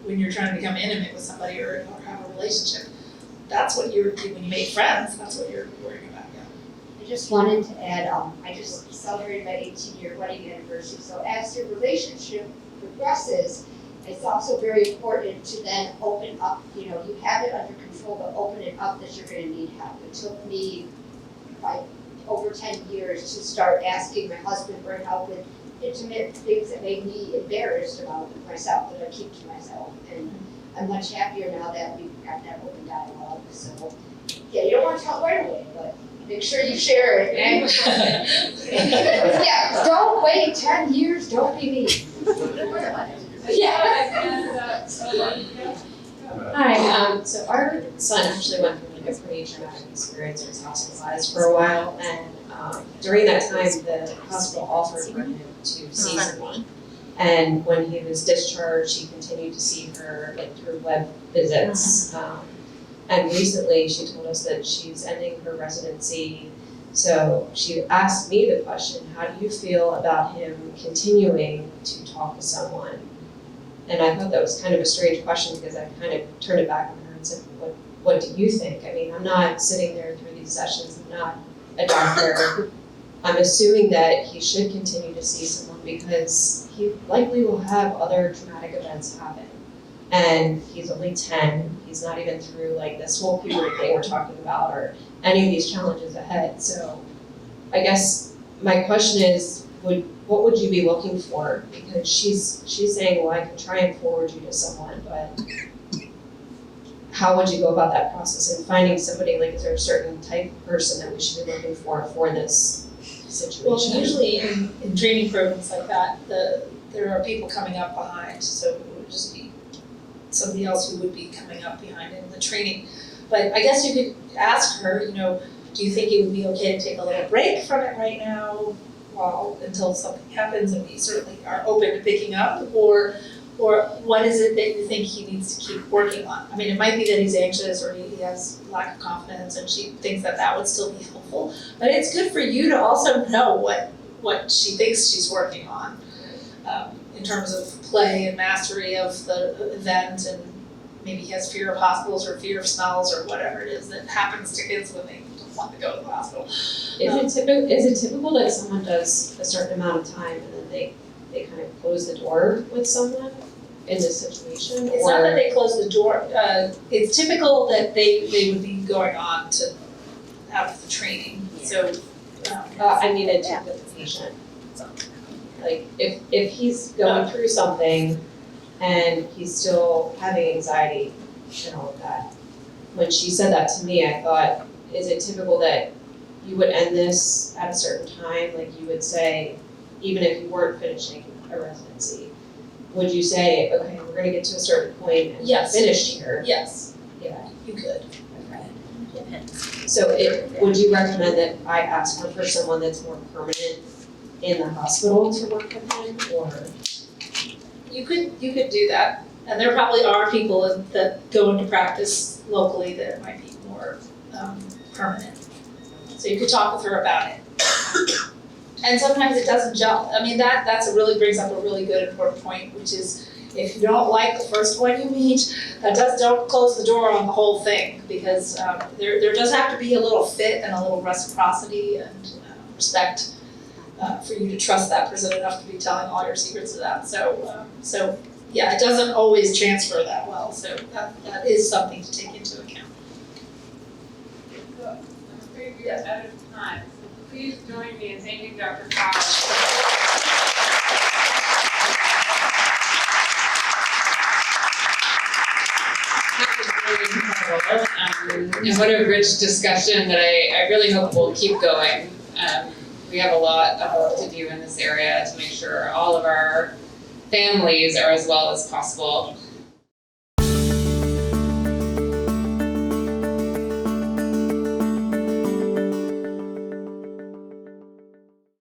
when you're trying to become intimate with somebody or have a relationship, that's what when you make friends, that's what you're worrying about, yeah. I just wanted to add, I just celebrated my 18-year wedding anniversary, so as your relationship progresses, it's also very important to then open up, you have it under control, but open it up that you're gonna need help. It took me over 10 years to start asking my husband for help with intimate things that made me embarrassed about myself, that I keep to myself. And I'm much happier now that we've got that open dialogue. So, yeah, you don't want to tell right away, but make sure you share it. Yeah, don't wait 10 years, don't be me. Yeah. Hi, so our son actually went through like a pretty traumatic experience, was hospitalized for a while, and during that time, the hospital offered for him to see someone. And when he was discharged, he continued to see her like through web visits. And recently, she told us that she's ending her residency. So she asked me the question, how do you feel about him continuing to talk to someone? And I thought that was kind of a strange question because I kind of turned it back on her and said, what do you think? I mean, I'm not sitting there through these sessions, I'm not a doctor. I'm assuming that he should continue to see someone because he likely will have other traumatic events happen. and he's only 10. He's not even through like this whole puberty thing we're talking about or any of these challenges ahead. So I guess my question is, what would you be looking for? Because she's saying, well, I can try and forward you to someone, but how would you go about that process and finding somebody? Like, is there a certain type of person that we should be looking for this situation? Well, usually in training programs like that, there are people coming up behind, so it would just be somebody else who would be coming up behind in the training. But I guess you could ask her, do you think it would be okay to take a little break from it right now until something happens, and we certainly are open to picking up, or what is it that you think he needs to keep working on? I mean, it might be that he's anxious or he has lack of confidence and she thinks that would still be helpful, but it's good for you to also know what she thinks she's working on in terms of play and mastery of the event, and maybe he has fear of hospitals or fear of smells or whatever it is that happens to kids when they don't want to go to the hospital. Is it typical that someone does a certain amount of time and then they kind of close the door with someone in this situation? It's not that they close the door, it's typical that they would be going on to have the training, so. I mean, in terms of the patient. Like, if he's going through something and he's still having anxiety and all of that, when she said that to me, I thought, is it typical that you would end this at a certain time? Like, you would say, even if you weren't finishing a residency, would you say, okay, we're gonna get to a certain point and Yes. finish here? Yes, Yeah. you could. So would you recommend that I ask her for someone that's more permanent in the hospital to work with him, or? You could do that, and there probably are people that go into practice locally that might be more permanent. So you could talk with her about it. And sometimes it doesn't gel. I mean, brings up a really good important point, which is if you don't like the first one you meet, don't close the door on the whole thing, because there does have to be a little fit and a little reciprocity and respect for you to trust that person enough to be telling all your secrets to them. So yeah, it doesn't always transfer that well. So that is something to take into account. I'm afraid we are out of time, so please join me in thanking Dr. Powell. And what a rich discussion that I really hope will keep going. We have a lot of work to do in this area to make sure all of our families are as well as possible.